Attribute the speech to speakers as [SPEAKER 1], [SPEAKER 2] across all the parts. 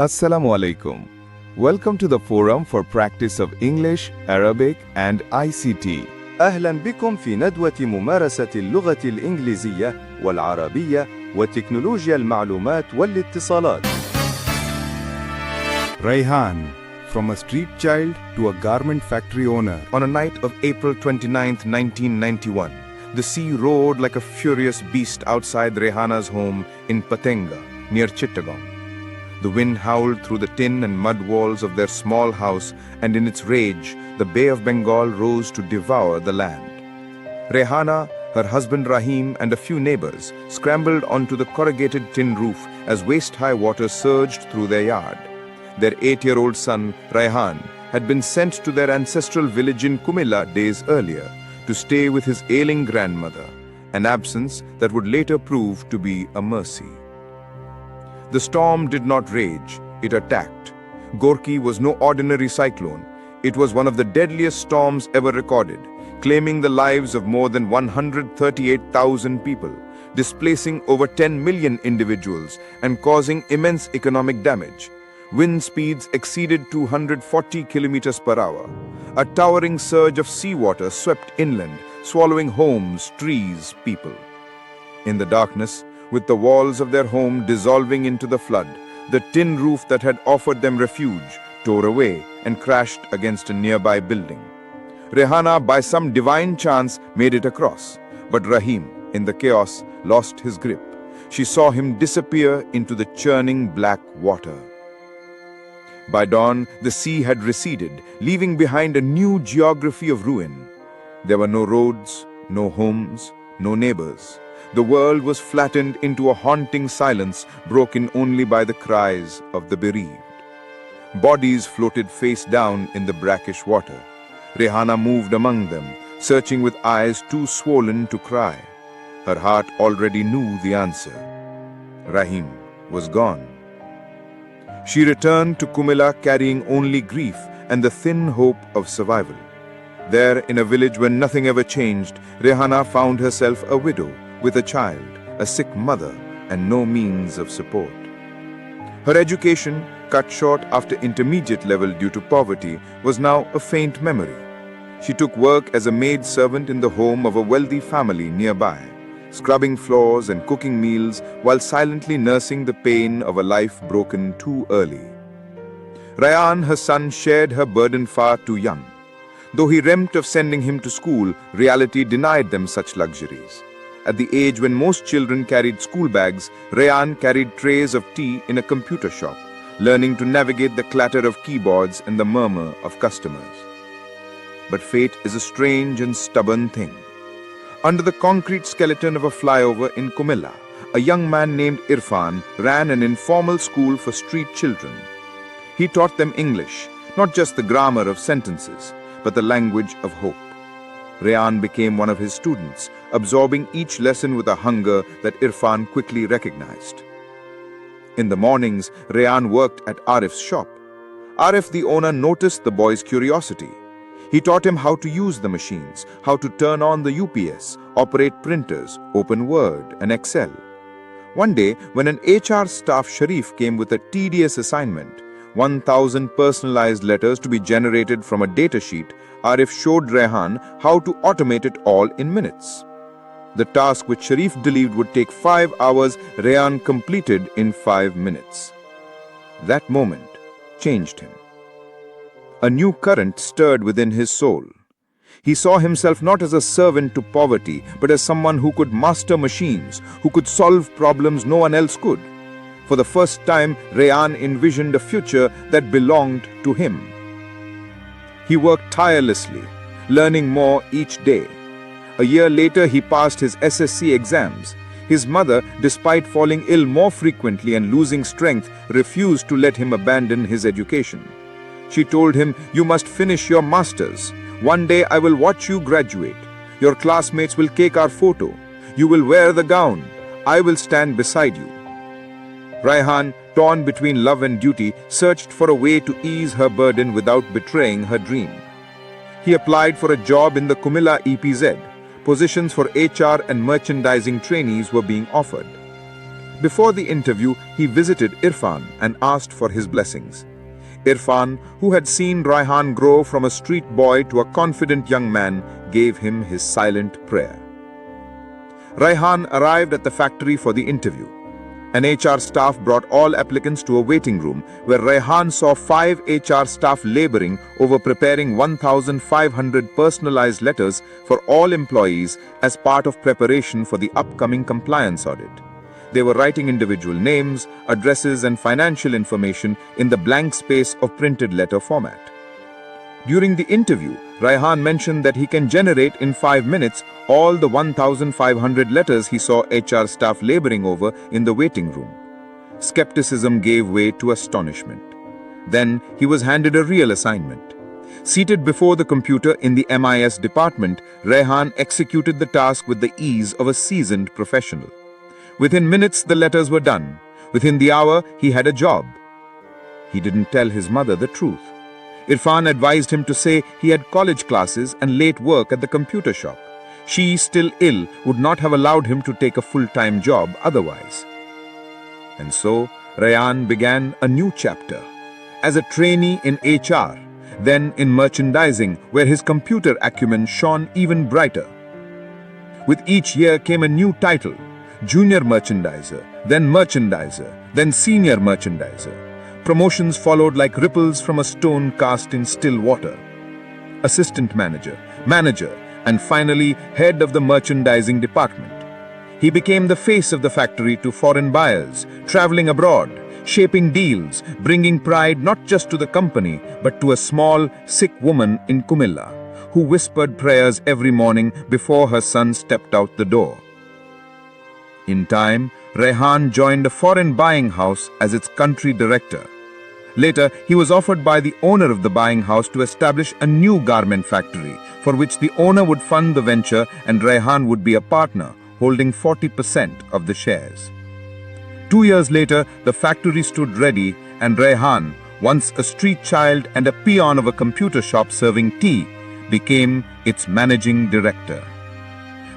[SPEAKER 1] Assalamu alaikum. Welcome to the Forum for Practice of English, Arabic and ICT.
[SPEAKER 2] أهلا بكم في ندوة ممارسة اللغة الإنجليزية والعربية وتكنولوجيا المعلومات والاتصالات.
[SPEAKER 3] Raihan, from a street child to a garment factory owner.
[SPEAKER 1] On a night of April 29, 1991, the sea roared like a furious beast outside Rehana's home in Patenga, near Chittagong. The wind howled through the tin and mud walls of their small house, and in its rage, the Bay of Bengal rose to devour the land. Rehana, her husband Rahim, and a few neighbors scrambled onto the corrugated tin roof as waist-high water surged through their yard. Their 8-year-old son, Raihan, had been sent to their ancestral village in Kumilla days earlier to stay with his ailing grandmother, an absence that would later prove to be a mercy. The storm did not rage, it attacked. Gorky was no ordinary cyclone. It was one of the deadliest storms ever recorded, claiming the lives of more than 138,000 people, displacing over 10 million individuals and causing immense economic damage. Wind speeds exceeded 240 kilometers per hour. A towering surge of seawater swept inland, swallowing homes, trees, people. In the darkness, with the walls of their home dissolving into the flood, the tin roof that had offered them refuge tore away and crashed against a nearby building. Rehana, by some divine chance, made it across, but Rahim, in the chaos, lost his grip. She saw him disappear into the churning black water. By dawn, the sea had receded, leaving behind a new geography of ruin. There were no roads, no homes, no neighbors. The world was flattened into a haunting silence, broken only by the cries of the bereaved. Bodies floated face down in the brackish water. Rehana moved among them, searching with eyes too swollen to cry. Her heart already knew the answer. Rahim was gone. She returned to Kumilla carrying only grief and the thin hope of survival. There, in a village where nothing ever changed, Rehana found herself a widow, with a child, a sick mother, and no means of support. Her education, cut short after intermediate level due to poverty, was now a faint memory. She took work as a maid servant in the home of a wealthy family nearby, scrubbing floors and cooking meals while silently nursing the pain of a life broken too early. Raihan, her son, shared her burden far too young. Though he dreamt of sending him to school, reality denied them such luxuries. At the age when most children carried school bags, Raihan carried trays of tea in a computer shop, learning to navigate the clatter of keyboards and the murmur of customers. But fate is a strange and stubborn thing. Under the concrete skeleton of a flyover in Kumilla, a young man named Irfan ran an informal school for street children. He taught them English, not just the grammar of sentences, but the language of hope. Raihan became one of his students, absorbing each lesson with a hunger that Irfan quickly recognized. In the mornings, Raihan worked at Arif's shop. Arif, the owner, noticed the boy's curiosity. He taught him how to use the machines, how to turn on the UPS, operate printers, open Word and Excel. One day, when an HR staff Sharif came with a tedious assignment, 1,000 personalized letters to be generated from a datasheet, Arif showed Raihan how to automate it all in minutes. The task which Sharif believed would take 5 hours, Raihan completed in 5 minutes. That moment changed him. A new current stirred within his soul. He saw himself not as a servant to poverty, but as someone who could master machines, who could solve problems no one else could. For the first time, Raihan envisioned a future that belonged to him. He worked tirelessly, learning more each day. A year later, he passed his SSC exams. His mother, despite falling ill more frequently and losing strength, refused to let him abandon his education. She told him, "You must finish your masters. One day I will watch you graduate. Your classmates will take our photo. You will wear the gown. I will stand beside you." Raihan, torn between love and duty, searched for a way to ease her burden without betraying her dream. He applied for a job in the Kumilla EPZ. Positions for HR and merchandising trainees were being offered. Before the interview, he visited Irfan and asked for his blessings. Irfan, who had seen Raihan grow from a street boy to a confident young man, gave him his silent prayer. Raihan arrived at the factory for the interview. An HR staff brought all applicants to a waiting room where Raihan saw 5 HR staff laboring over preparing 1,500 personalized letters for all employees as part of preparation for the upcoming compliance audit. They were writing individual names, addresses, and financial information in the blank space of printed letter format. During the interview, Raihan mentioned that he can generate in 5 minutes all the 1,500 letters he saw HR staff laboring over in the waiting room. Skepticism gave way to astonishment. Then he was handed a real assignment. Seated before the computer in the MIS department, Raihan executed the task with the ease of a seasoned professional. Within minutes, the letters were done. Within the hour, he had a job. He didn't tell his mother the truth. Irfan advised him to say he had college classes and late work at the computer shop. She, still ill, would not have allowed him to take a full-time job otherwise. And so, Raihan began a new chapter. As a trainee in HR, then in merchandising, where his computer acumen shone even brighter. With each year came a new title: Junior Merchandiser, then Senior Merchandiser. Promotions followed like ripples from a stone cast in still water. Assistant manager, manager, and finally head of the merchandising department. He became the face of the factory to foreign buyers, traveling abroad, shaping deals, bringing pride not just to the company, but to a small, sick woman in Kumilla, who whispered prayers every morning before her son stepped out the door. In time, Raihan joined a foreign buying house as its country director. Later, he was offered by the owner of the buying house to establish a new garment factory, for which the owner would fund the venture and Raihan would be a partner, holding 40% of the shares. 2 years later, the factory stood ready and Raihan, once a street child and a peon of a computer shop serving tea, became its managing director.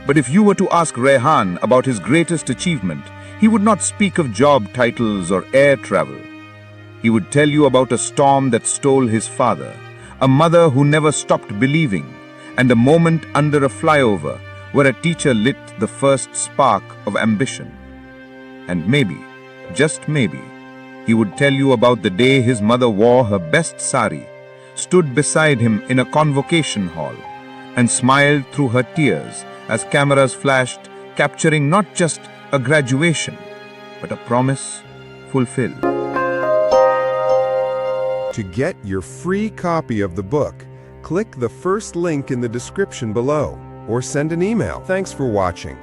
[SPEAKER 1] But if you were to ask Raihan about his greatest achievement, he would not speak of job titles or air travel. He would tell you about a storm that stole his father, a mother who never stopped believing, and a moment under a flyover where a teacher lit the first spark of ambition. And maybe, just maybe, he would tell you about the day his mother wore her best sari, stood beside him in a convocation hall, and smiled through her tears as cameras flashed, capturing not just a graduation, but a promise fulfilled.
[SPEAKER 3] To get your free copy of the book, click the first link in the description below or send an email. Thanks for watching.